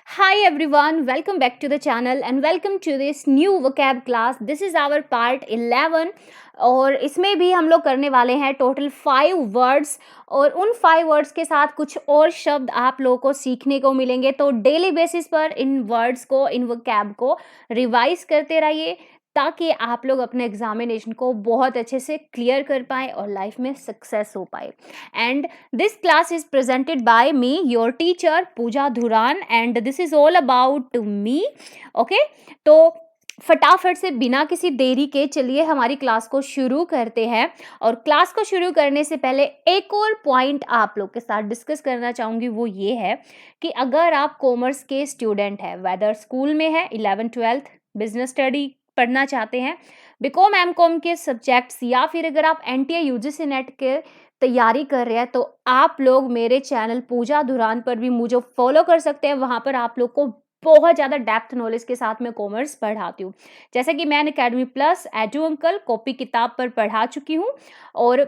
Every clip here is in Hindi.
Hi everyone, welcome back to the channel and welcome to this new vocab class. This is our part 11 और इसमें भी हम लोग करने वाले हैं टोटल 5 वर्ड्स और उन 5 वर्ड्स के साथ कुछ और शब्द आप लोगों को सीखने को मिलेंगे। तो डेली बेसिस पर इन वर्ड्स को, इन vocab को रिवाइज करते रहिए ताकि आप लोग अपने एग्जामिनेशन को बहुत अच्छे से क्लियर कर पाएँ और लाइफ में सक्सेस हो पाए। And this class is presented by me, your teacher Pooja Dhuran, and this is all about me. Okay, तो फटाफट से बिना किसी देरी के चलिए हमारी क्लास को शुरू करते हैं। और क्लास को शुरू करने से पहले एक और पॉइंट आप लोग के साथ डिस्कस करना चाहूँगी, वो ये है कि अगर आप कॉमर्स के स्टूडेंट हैं, वेदर स्कूल में है, 11th-12th बिजनेस स्टडी पढ़ना चाहते हैं, बीकॉम एमकॉम के सब्जेक्ट्स, या फिर अगर आप एनटीए यूजीसी नेट के तैयारी कर रहे हैं, तो आप लोग मेरे चैनल पूजा धुरान पर भी मुझे फॉलो कर सकते हैं। वहाँ पर आप लोग को बहुत ज़्यादा डेप्थ नॉलेज के साथ मैं कॉमर्स पढ़ाती हूँ। जैसे कि मैं academy plus, edu uncle, copy किताब पर पढ़ा चुकी हूँ और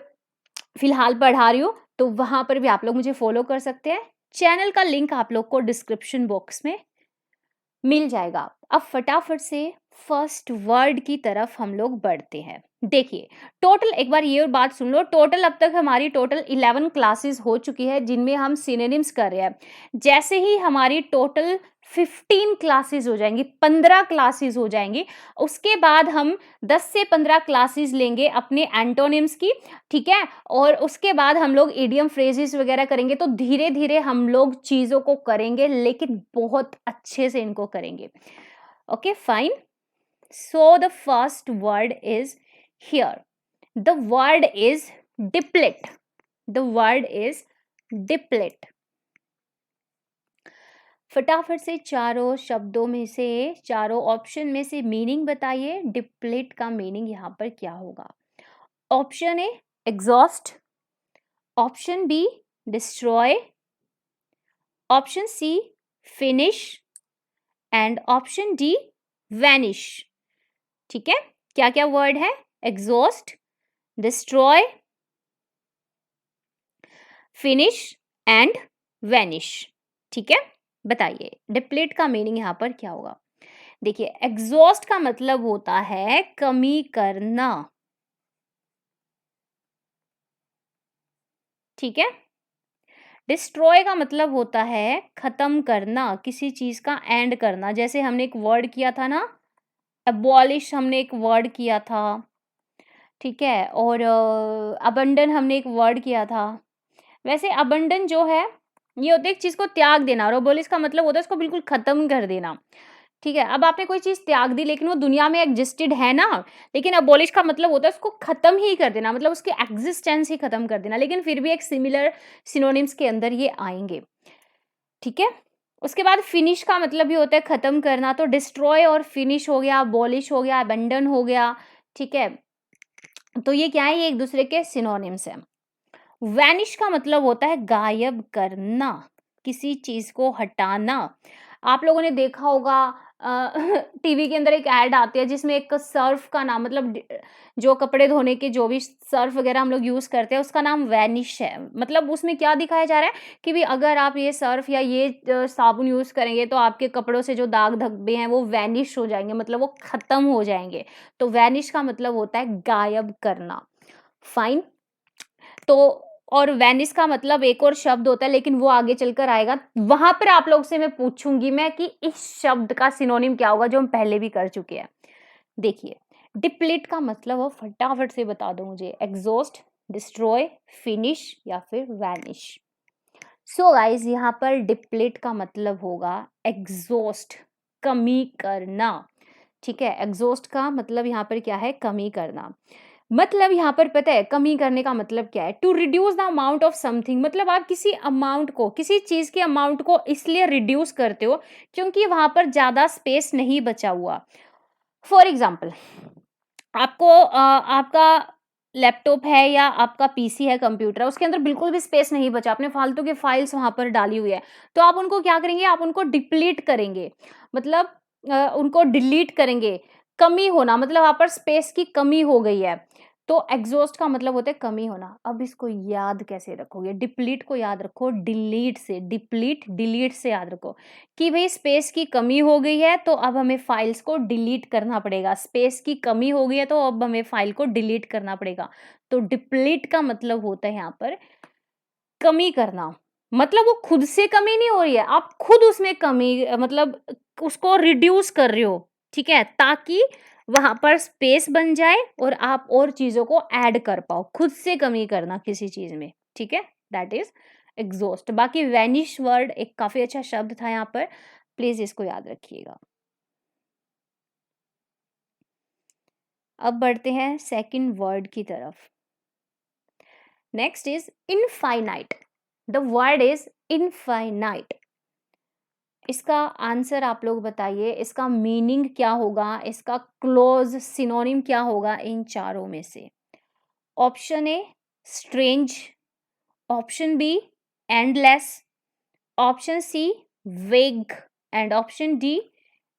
फिलहाल पढ़ा रही हूँ, तो वहाँ पर भी आप लोग मुझे फॉलो कर सकते हैं। चैनल का लिंक आप लोग को डिस्क्रिप्शन बॉक्स में मिल जाएगा। अब फटाफट से फर्स्ट वर्ड की तरफ हम लोग बढ़ते हैं। देखिए, टोटल एक बार ये बात सुन लो, टोटल अब तक हमारी टोटल 11 क्लासेस हो चुकी है जिनमें हम सिनोनिम्स कर रहे हैं। जैसे ही हमारी टोटल 15 क्लासेस हो जाएंगी, 15 क्लासेस हो जाएंगी, उसके बाद हम 10 से 15 क्लासेस लेंगे अपने एंटोनिम्स की, ठीक है। और उसके बाद हम लोग इडियम फ्रेजेस वगैरह करेंगे। तो धीरे धीरे हम लोग चीज़ों को करेंगे, लेकिन बहुत अच्छे से इनको करेंगे। Okay, fine. So the first word is here. The word is diplet. The word is diplet. फटाफट से चारों शब्दों में से, चारों ऑप्शन में से मीनिंग बताइए। डिप्लेट का मीनिंग यहाँ पर क्या होगा? Option A exhaust, option B destroy, option C finish and option D vanish. ठीक है, क्या क्या वर्ड है? Exhaust, destroy, finish and vanish. ठीक है, बताइए डिप्लीट का मीनिंग यहां पर क्या होगा? देखिए, एग्जॉस्ट का मतलब होता है कमी करना, ठीक है। डिस्ट्रॉय का मतलब होता है खत्म करना, किसी चीज का एंड करना। जैसे हमने एक वर्ड किया था ना, अबॉलिश हमने एक वर्ड किया था, ठीक है। और अबंडन हमने एक वर्ड किया था। वैसे अबंडन जो है, ये होता है एक चीज को त्याग देना, और अबॉलिश का मतलब होता है इसको बिल्कुल खत्म कर देना, ठीक है। अब आपने कोई चीज त्याग दी लेकिन वो दुनिया में एग्जिस्टेड है ना, लेकिन अबॉलिश का मतलब होता है उसको खत्म ही कर देना, मतलब उसकी एग्जिस्टेंस ही खत्म कर देना, लेकिन फिर भी एक सिमिलर सिनोनिम्स के अंदर ये आएंगे, ठीक है। उसके बाद फिनिश का मतलब भी होता है खत्म करना। तो डिस्ट्रॉय और फिनिश हो गया, अबॉलिश हो गया, अबेंडन हो गया, ठीक है। तो ये क्या है? ये एक दूसरे के सिनोनिम्स हैं। वैनिश का मतलब होता है गायब करना, किसी चीज को हटाना। आप लोगों ने देखा होगा टीवी के अंदर एक ऐड आती है जिसमें एक सर्फ का नाम, मतलब जो कपड़े धोने के जो भी सर्फ वगैरह हम लोग यूज करते हैं उसका नाम वैनिश है। मतलब उसमें क्या दिखाया जा रहा है कि भी अगर आप ये सर्फ या ये साबुन यूज करेंगे तो आपके कपड़ों से जो दाग धब्बे हैं वो वैनिश हो जाएंगे, मतलब वो खत्म हो जाएंगे। तो वैनिश का मतलब होता है गायब करना। फाइन। तो और वेनिस का मतलब एक और शब्द होता है, लेकिन वो आगे चलकर आएगा, वहां पर आप लोग से मैं पूछूंगी मैं कि इस शब्द का सिनोनिम क्या होगा, जो हम पहले भी कर चुके हैं। देखिए, डिप्लीट का मतलब हो, फटाफट से बता दो मुझे। एग्जॉस्ट, डिस्ट्रॉय, फिनिश या फिर वैनिश। सो गाइस, यहाँ पर डिप्लीट का मतलब होगा एग्जॉस्ट, कमी करना, ठीक है। एग्जॉस्ट का मतलब यहाँ पर क्या है? कमी करना। मतलब यहाँ पर पता है कमी करने का मतलब क्या है? To reduce the amount of something, मतलब आप किसी अमाउंट को, किसी चीज के अमाउंट को इसलिए रिड्यूस करते हो क्योंकि वहां पर ज्यादा स्पेस नहीं बचा हुआ। फॉर एग्जाम्पल, आपको आपका लैपटॉप है या आपका पीसी है, कंप्यूटर है, उसके अंदर बिल्कुल भी स्पेस नहीं बचा, आपने फालतू के फाइल्स वहां पर डाली हुई है, तो आप उनको क्या करेंगे? आप उनको डिप्लीट करेंगे, मतलब उनको डिलीट करेंगे। कमी होना मतलब वहां पर स्पेस की कमी हो गई है। तो एग्जॉस्ट का मतलब होता है कमी होना। अब इसको याद कैसे रखोगे? डिप्लीट को याद रखो डिलीट से, डिलीट से याद रखो कि भाई स्पेस की कमी हो गई है तो अब हमें फाइल्स को डिलीट करना पड़ेगा। स्पेस की कमी हो गई है तो अब हमें फाइल को डिलीट करना पड़ेगा। तो डिप्लीट का मतलब होता है यहाँ पर कमी करना। मतलब वो खुद से कमी नहीं हो रही है, आप खुद उसमें कमी मतलब उसको रिड्यूस कर रहे हो, ठीक है? ताकि वहाँ पर स्पेस बन जाए और आप और चीज़ों को ऐड कर पाओ। खुद से कमी करना किसी चीज़ में, ठीक है? That is exhaust. बाकी वैनिश वर्ड एक काफ़ी अच्छा शब्द था यहाँ पर, प्लीज़ इसको याद रखिएगा। अब बढ़ते हैं सेकंड वर्ड की तरफ। Next is infinite. The word is infinite. इसका आंसर आप लोग बताइए, इसका मीनिंग क्या होगा, इसका क्लोज सिनोनिम क्या होगा इन चारों में से? Option A strange, option B endless, option C vague and option D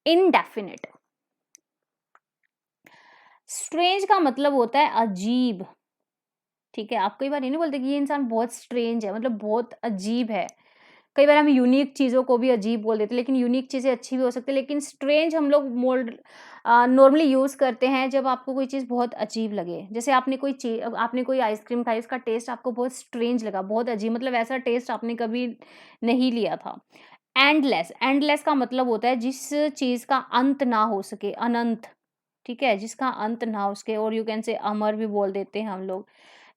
indefinite. Strange का मतलब होता है अजीब, ठीक है? आप कई बार ये नहीं बोलते कि ये इंसान बहुत स्ट्रेंज है, मतलब बहुत अजीब है। कई बार हम यूनिक चीज़ों को भी अजीब बोल देते हैं, लेकिन यूनिक चीज़ें अच्छी भी हो सकती है, लेकिन स्ट्रेंज हम लोग नॉर्मली यूज़ करते हैं जब आपको कोई चीज़ बहुत अजीब लगे। जैसे आपने कोई आइसक्रीम खाई, उसका टेस्ट आपको बहुत स्ट्रेंज लगा, बहुत अजीब, मतलब ऐसा टेस्ट आपने कभी नहीं लिया था। एंडलेस, एंडलेस का मतलब होता है जिस चीज़ का अंत ना हो सके, अनंत, ठीक है? जिसका अंत ना हो सके, और यू कैन से अमर भी बोल देते हैं हम लोग,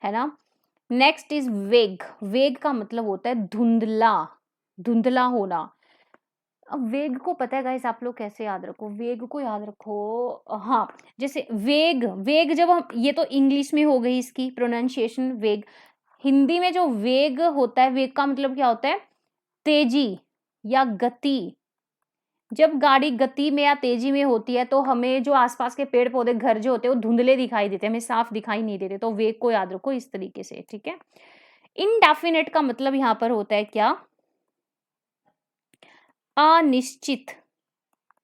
है ना? नेक्स्ट इज वेग। वेग का मतलब होता है धुंधला, धुंधला होना। अब वेग को पता है गाइस, आप लोग कैसे याद रखो? वेग को याद रखो, हाँ, जैसे वेग, वेग जब हम, ये तो इंग्लिश में हो गई इसकी प्रोनाउंसिएशन वेग। हिंदी में जो वेग होता है, वेग का मतलब क्या होता है? तेजी या गति। जब गाड़ी गति में या तेजी में होती है तो हमें जो आसपास के पेड़ पौधे, घर जो होते हैं, वो धुंधले दिखाई देते हैं, हमें साफ दिखाई नहीं देते। तो वेग को याद रखो इस तरीके से, ठीक है? इनडेफिनिट का मतलब यहाँ पर होता है क्या? अनिश्चित,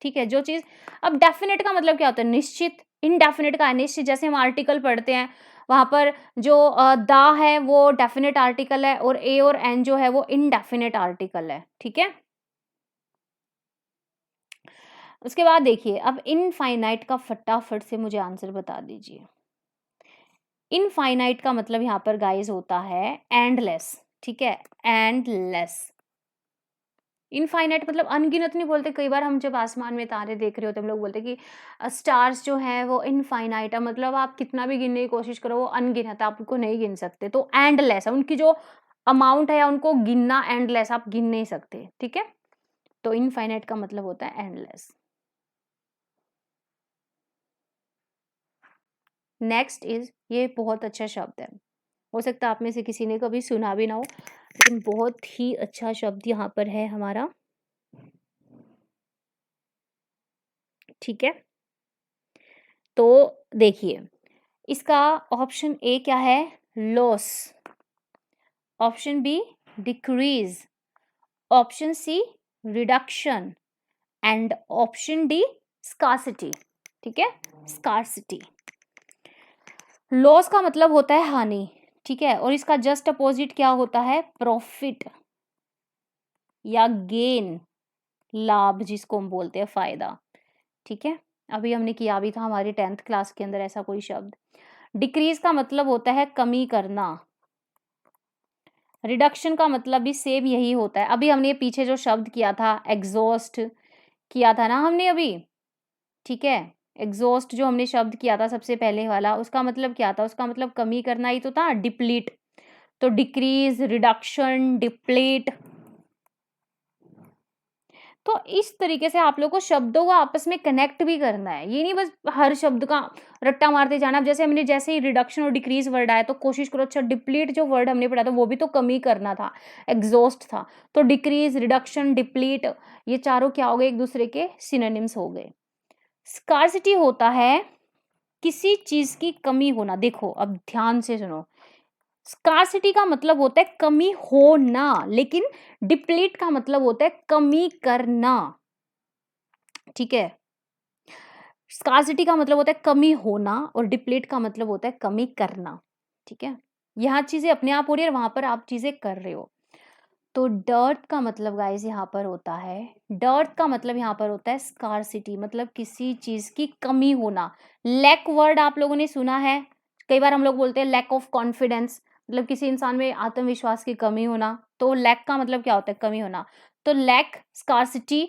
ठीक है? जो चीज, अब डेफिनेट का मतलब क्या होता है? निश्चित। इनडेफिनिट का अनिश्चित। जैसे हम आर्टिकल पढ़ते हैं, वहां पर जो दा है वो डेफिनेट आर्टिकल है, और ए और एन जो है वो इनडेफिनेट आर्टिकल है, ठीक है? उसके बाद देखिए, अब इनफाइनाइट का फटाफट से मुझे आंसर बता दीजिए। इनफाइनाइट का मतलब यहाँ पर गाइस होता है एंडलेस, ठीक है? एंडलेस। इनफाइनाइट मतलब अनगिनत नहीं बोलते। कई बार हम जब आसमान में तारे देख रहे होते हैं, हम लोग बोलते हैं कि स्टार्स जो हैं वो इनफाइनाइट है, मतलब आप कितना भी गिनने की कोशिश करो वो अनगिनत है, आप उनको नहीं गिन सकते। तो एंडलेस है, उनकी जो अमाउंट है उनको गिनना एंडलेस, आप गिन नहीं सकते, ठीक है? तो इनफाइनाइट का मतलब होता है एंडलेस। नेक्स्ट इज, ये बहुत अच्छा शब्द है, हो सकता है आप में से किसी ने कभी सुना भी ना हो, लेकिन बहुत ही अच्छा शब्द यहाँ पर है हमारा, ठीक है? तो देखिए, इसका ऑप्शन ए क्या है? Loss, option B decrease, option C reduction and option D scarcity, ठीक है? स्कार्सिटी। लॉस का मतलब होता है हानि, ठीक है? और इसका जस्ट अपोजिट क्या होता है? प्रॉफिट या गेन, लाभ जिसको हम बोलते हैं, फायदा, ठीक है? अभी हमने किया भी था हमारी 10th क्लास के अंदर ऐसा कोई शब्द। डिक्रीज का मतलब होता है कमी करना। रिडक्शन का मतलब भी सेम यही होता है। अभी हमने पीछे जो शब्द किया था एग्जॉस्ट, किया था ना हमने अभी, ठीक है? एग्जॉस्ट जो हमने शब्द किया था सबसे पहले वाला, उसका मतलब क्या था? उसका मतलब कमी करना ही तो था, डिप्लीट। तो डिक्रीज, रिडक्शन, डिप्लीट। तो इस तरीके से आप लोग को शब्दों को आपस में कनेक्ट भी करना है, ये नहीं बस हर शब्द का रट्टा मारते जाना। अब जैसे ही रिडक्शन और डिक्रीज वर्ड आया तो कोशिश करो, अच्छा डिप्लीट जो वर्ड हमने पढ़ा था वो भी तो कमी करना था, एग्जॉस्ट था। तो डिक्रीज, रिडक्शन, डिप्लीट, ये चारों क्या हो गए? एक दूसरे के सिनोनिम्स हो गए। स्कार्सिटी होता है किसी चीज की कमी होना। देखो अब ध्यान से सुनो, स्कार्सिटी का मतलब होता है कमी होना, लेकिन डिप्लीट का मतलब होता है कमी करना, ठीक है? स्कार्सिटी का मतलब होता है कमी होना और डिप्लीट का मतलब होता है कमी करना, ठीक है? यहाँ चीज़ें अपने आप हो रही है और वहाँ पर आप चीज़ें कर रहे हो। तो डर्ट का मतलब गाइस यहाँ पर होता है, डर्ट का मतलब यहाँ पर होता है स्कार्सिटी, मतलब किसी चीज़ की कमी होना। लैक वर्ड आप लोगों ने सुना है, कई बार हम लोग बोलते हैं लैक ऑफ कॉन्फिडेंस, मतलब किसी इंसान में आत्मविश्वास की कमी होना। तो लैक का मतलब क्या होता है? कमी होना। तो लैक, स्कार्सिटी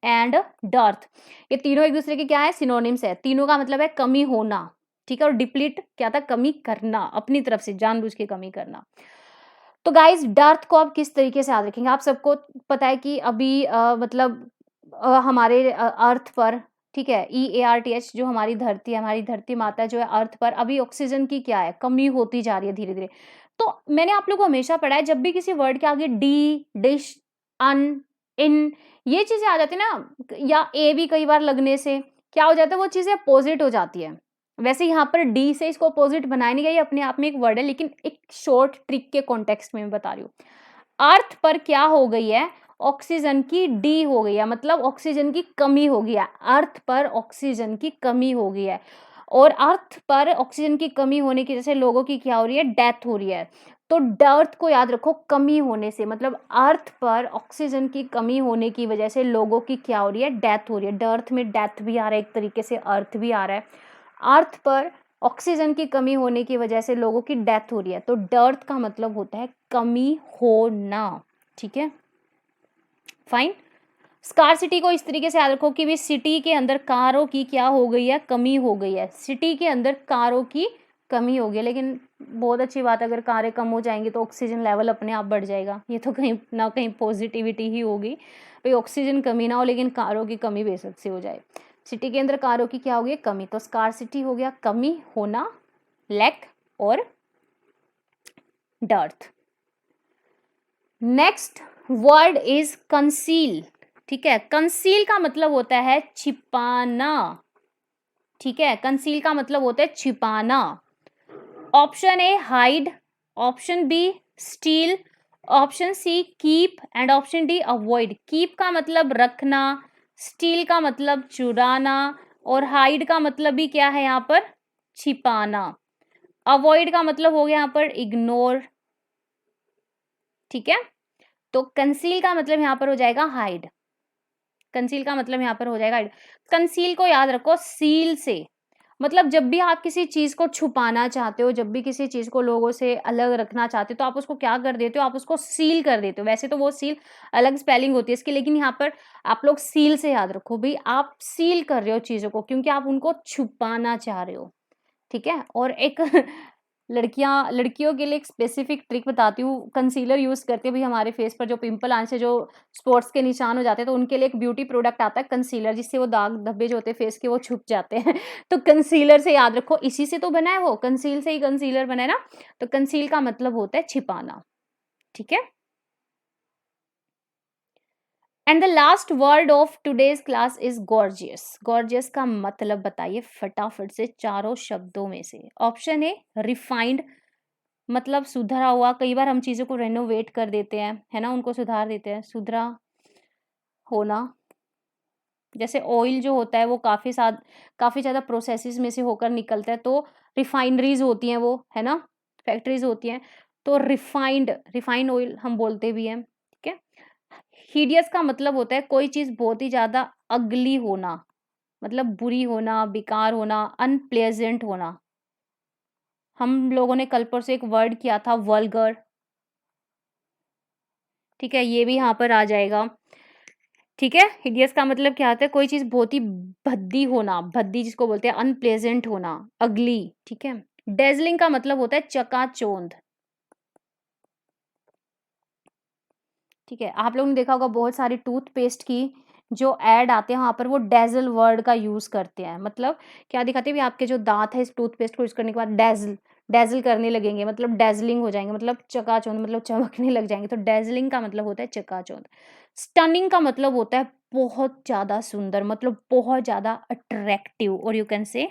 एंड डर्थ, ये तीनों एक दूसरे के क्या है? सिनोनिम्स है। तीनों का मतलब है कमी होना, ठीक है? और डिप्लीट क्या था? कमी करना, अपनी तरफ से जानबूझ के कमी करना। तो गाइस डर्थ को आप किस तरीके से याद रखेंगे? आप सबको पता है कि अभी मतलब हमारे अर्थ पर, ठीक है, EARTH जो हमारी धरती है, हमारी धरती माता जो है अर्थ पर, अभी ऑक्सीजन की क्या है? कमी होती जा रही है धीरे-धीरे। तो मैंने आप लोगों को हमेशा पढ़ा है, जब भी किसी वर्ड के आगे डी, डिश, अन, इन, ये चीज़ें आ जाती है ना, या ए भी कई बार लगने से क्या हो जाता है? वो चीज़ें अपोज़िट हो जाती है। वैसे यहाँ पर डी से इसको अपोजिट बनाया नहीं गया, ये अपने आप में एक वर्ड है, लेकिन एक शॉर्ट ट्रिक के कॉन्टेक्स्ट में मैं बता रही हूँ। अर्थ पर क्या हो गई है? ऑक्सीजन की डी हो गई है, मतलब ऑक्सीजन की कमी हो गई है। अर्थ पर ऑक्सीजन की कमी हो गई है, और अर्थ पर ऑक्सीजन की कमी होने की वजह से लोगों की क्या हो रही है? डेथ हो रही है। तो डर्थ को याद रखो, कमी होने से, मतलब अर्थ पर ऑक्सीजन की कमी होने की वजह से लोगों की क्या हो रही है? डेथ हो रही है। डर्थ में डेथ भी आ रहा है, एक तरीके से अर्थ भी आ रहा है। अर्थ पर ऑक्सीजन की कमी होने की वजह से लोगों की डेथ हो रही है। तो डर्थ का मतलब होता है कमी होना, ठीक है? फाइन। स्कार्सिटी को इस तरीके से याद रखो कि भी सिटी के अंदर कारों की क्या हो गई है? कमी हो गई है। सिटी के अंदर कारों की कमी हो गई है, लेकिन बहुत अच्छी बात है, अगर कारें कम हो जाएंगी तो ऑक्सीजन लेवल अपने आप बढ़ जाएगा। ये तो कहीं ना कहीं पॉजिटिविटी ही होगी, भाई ऑक्सीजन कमी ना हो लेकिन कारों की कमी बेशक से हो जाए। सिटी के अंदर कारों की क्या हो गई? कमी। तो स्कार्सिटी हो गया कमी होना, लैक और dearth. Next word is conceal, ठीक है? कंसील का मतलब होता है छिपाना, ठीक है? कंसील का मतलब होता है छिपाना। Option A hide, option B steal, option C keep and option D avoid. Keep का मतलब रखना, स्टील का मतलब चुराना, और हाइड का मतलब भी क्या है यहाँ पर? छिपाना। अवॉइड का मतलब हो गया यहाँ पर इग्नोर, ठीक है? तो कंसील का मतलब यहाँ पर हो जाएगा हाइड। कंसील का मतलब यहाँ पर हो जाएगा हाइड। कंसील को याद रखो सील से, मतलब जब भी आप किसी चीज को छुपाना चाहते हो, जब भी किसी चीज को लोगों से अलग रखना चाहते हो, तो आप उसको क्या कर देते हो? आप उसको सील कर देते हो। वैसे तो वो सील अलग स्पेलिंग होती है इसकी, लेकिन यहाँ पर आप लोग सील से याद रखो, भाई आप सील कर रहे हो चीजों को, क्योंकि आप उनको छुपाना चाह रहे हो, ठीक है? और एक लड़कियों के लिए एक स्पेसिफिक ट्रिक बताती हूँ, कंसीलर यूज करते हैं भाई, हमारे फेस पर जो पिंपल आने से जो स्पॉट्स के निशान हो जाते हैं, तो उनके लिए एक ब्यूटी प्रोडक्ट आता है कंसीलर, जिससे वो दाग धब्बे जो होते हैं फेस के वो छुप जाते हैं। तो कंसीलर से याद रखो, इसी से तो बना है, वो कंसील से ही कंसीलर बना है ना। तो कंसील का मतलब होता है छिपाना, ठीक है? And the last word of today's class is gorgeous. Gorgeous का मतलब बताइए फटाफट से चारों शब्दों में से। ऑप्शन ए रिफाइंड, मतलब सुधरा हुआ। कई बार हम चीज़ों को रेनोवेट कर देते हैं, है ना, उनको सुधार देते हैं। सुधरा होना, जैसे ऑयल जो होता है वो काफ़ी ज़्यादा प्रोसेसेस में से होकर निकलता है, तो रिफाइनरीज होती हैं वो, है ना, फैक्ट्रीज होती हैं। तो रिफाइंड ऑयल हम बोलते भी हैं, ठीक है? हिडियस का मतलब होता है कोई चीज़ बहुत ही ज़्यादा अगली होना, मतलब बुरी होना, बेकार होना, अनप्लेजेंट होना। हम लोगों ने कल परसों एक वर्ड किया था वल्गर, ठीक है? ये भी यहाँ पर आ जाएगा, ठीक है? हिडियस का मतलब क्या होता है? कोई चीज़ बहुत ही भद्दी होना, भद्दी जिसको बोलते हैं, अनप्लेजेंट होना, अगली, ठीक है? डेज़लिंग का मतलब होता है चकाचौंध, ठीक है? आप लोगों ने देखा होगा बहुत सारी टूथपेस्ट की जो ऐड आते हैं, वहाँ पर वो डेज़ल वर्ड का यूज़ करते हैं। मतलब क्या दिखाते हैं भी, आपके जो दाँत है इस टूथपेस्ट को यूज़ करने के बाद डेज़ल डेज़ल करने लगेंगे, मतलब डेज़लिंग हो जाएँगे, मतलब चकाचौंध, मतलब चमकने लग जाएँगे। तो डेज़लिंग का मतलब होता है चकाचौंध। स्टनिंग का मतलब होता है बहुत ज़्यादा सुंदर, मतलब बहुत ज़्यादा अट्रैक्टिव, और यू कैन से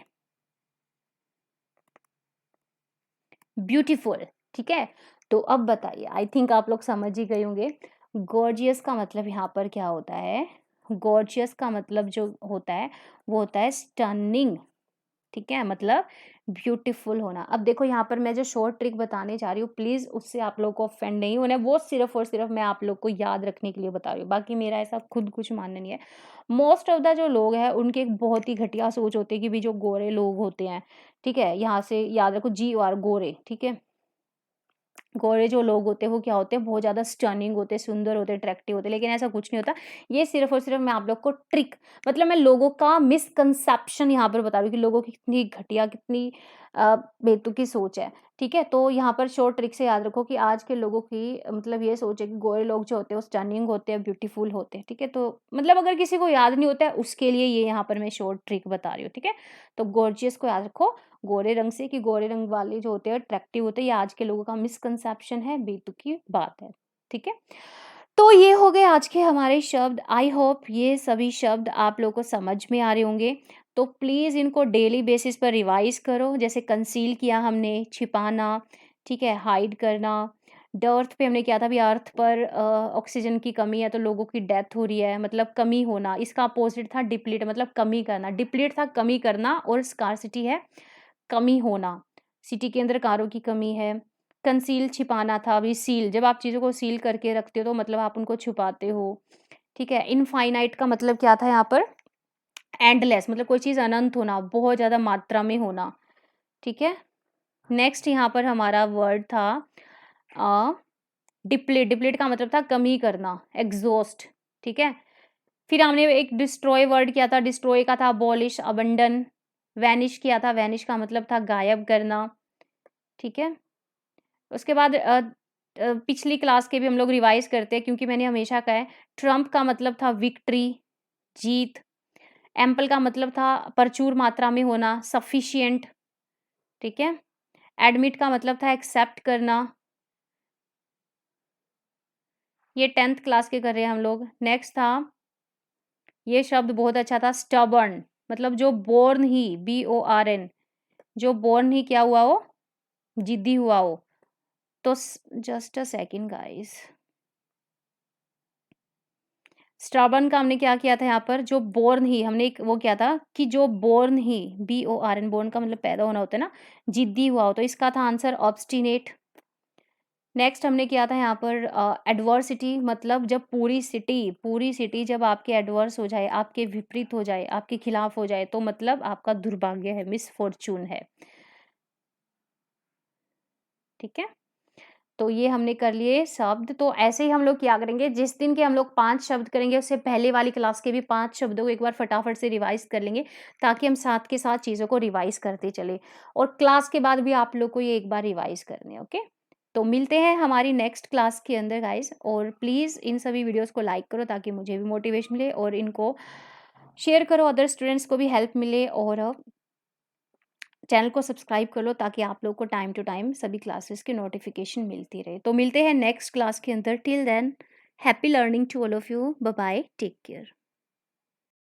ब्यूटीफुल, ठीक है? तो अब बताइए, आई थिंक आप लोग समझ ही गए होंगे, गॉर्जियस का मतलब यहाँ पर क्या होता है? गॉर्जियस का मतलब जो होता है वो होता है स्टनिंग, ठीक है, मतलब ब्यूटीफुल होना। अब देखो यहाँ पर मैं जो शॉर्ट ट्रिक बताने जा रही हूँ, प्लीज़ उससे आप लोग को ऑफेंड नहीं होना है, वो सिर्फ और सिर्फ मैं आप लोग को याद रखने के लिए बता रही हूँ, बाकी मेरा ऐसा खुद कुछ मानना नहीं है। मोस्ट ऑफ द जो लोग हैं उनके एक बहुत ही घटिया सोच होती है कि भी जो गोरे लोग होते हैं, ठीक है, यहाँ से याद रखो GOR गोरे, ठीक है। गोरे जो लोग होते हैं वो क्या होते हैं, बहुत ज़्यादा स्टनिंग होते हैं, सुंदर होते हैं, अट्रैक्टिव होते हैं, लेकिन ऐसा कुछ नहीं होता। ये सिर्फ़ और सिर्फ़ मैं आप लोग को ट्रिक, मतलब मैं लोगों का मिसकंसेप्शन यहाँ पर बता रही हूँ कि लोगों की कितनी घटिया, कितनी बेतुकी सोच है, ठीक है? तो यहाँ पर शॉर्ट ट्रिक से याद रखो कि आज के लोगों की मतलब ये सोच है कि गोरे लोग जो होते हैं वो स्टनिंग होते हैं, ब्यूटीफुल होते हैं, ठीक है? तो मतलब अगर किसी को याद नहीं होता है उसके लिए ये यहाँ पर मैं शॉर्ट ट्रिक बता रही हूँ, ठीक है? तो गॉर्जियस को याद रखो गोरे रंग से, कि गोरे रंग वाले जो होते हैं अट्रैक्टिव होते हैं, ये आज के लोगों का मिसकंसेप्शन है, बेतुकी बात है, ठीक है? तो ये हो गए आज के हमारे शब्द। आई होप ये सभी शब्द आप लोगों को समझ में आ रहे होंगे। तो प्लीज़ इनको डेली बेसिस पर रिवाइज़ करो, जैसे कंसील किया हमने, छिपाना, ठीक है, हाइड करना। अर्थ पे हमने किया था, अभी अर्थ पर ऑक्सीजन की कमी है तो लोगों की डेथ हो रही है, मतलब कमी होना। इसका अपोज़िट था डिप्लीट, मतलब कमी करना। डिप्लीट था कमी करना और स्कार्सिटी है कमी होना। सिटी के अंदर कारों की कमी है। कंसील छिपाना था, अभी सील, जब आप चीज़ों को सील करके रखते हो तो मतलब आप उनको छुपाते हो, ठीक है? इनफाइनाइट का मतलब क्या था यहाँ पर? एंडलेस, मतलब कोई चीज़ अनंत होना, बहुत ज़्यादा मात्रा में होना, ठीक है? नेक्स्ट यहाँ पर हमारा वर्ड था अ, डिप्लीट। डिप्लीट का मतलब था कमी करना, एग्ज़ॉस्ट, ठीक है? फिर हमने एक डिस्ट्रॉय वर्ड किया था, डिस्ट्रॉय का था अबॉलिश, अबंडन। वैनिश किया था, वैनिश का मतलब था गायब करना, ठीक है? उसके बाद पिछली क्लास के भी हम लोग रिवाइज़ करते हैं क्योंकि मैंने हमेशा कहा है, ट्रम्प का मतलब था विक्ट्री, जीत। एम्पल का मतलब था प्रचुर मात्रा में होना, सफिशिएंट, ठीक है? एडमिट का मतलब था एक्सेप्ट करना। ये 10th क्लास के कर रहे हैं हम लोग। नेक्स्ट था, ये शब्द बहुत अच्छा था, स्टबर्न, मतलब जो बोर्न ही, BORN, जो बोर्न ही क्या हुआ हो? ज़िद्दी हुआ हो। तो just a second guys, stubborn का हमने क्या किया था यहाँ पर, जो बोर्न ही, हमने एक वो किया था कि जो बोर्न ही, BORN, बोर्न का मतलब पैदा होना होता है ना, जिद्दी हुआ हो, तो इसका था आंसर ऑब्स्टिनेट। नेक्स्ट हमने किया था यहाँ पर एडवर्सिटी, मतलब जब पूरी सिटी जब आपके एडवर्स हो जाए, आपके विपरीत हो जाए, आपके खिलाफ हो जाए, तो मतलब आपका दुर्भाग्य है, मिसफॉर्चून है, ठीक है? तो ये हमने कर लिए शब्द। तो ऐसे ही हम लोग क्या करेंगे, जिस दिन के हम लोग 5 शब्द करेंगे, उससे पहले वाली क्लास के भी 5 शब्दों को एक बार फटाफट से रिवाइज़ कर लेंगे, ताकि हम साथ के साथ चीज़ों को रिवाइज़ करते चलें, और क्लास के बाद भी आप लोग को ये एक बार रिवाइज़ करने हैं, ओके? तो मिलते हैं हमारी नेक्स्ट क्लास के अंदर गाइज़, और प्लीज़ इन सभी वीडियोज़ को लाइक करो ताकि मुझे भी मोटिवेशन मिले, और इनको शेयर करो, अदर स्टूडेंट्स को भी हेल्प मिले, और चैनल को सब्सक्राइब कर लो ताकि आप लोग को टाइम टू टाइम सभी क्लासेस की नोटिफिकेशन मिलती रहे। तो मिलते हैं नेक्स्ट क्लास के अंदर। Till then happy learning to all of you. Bye bye, take care.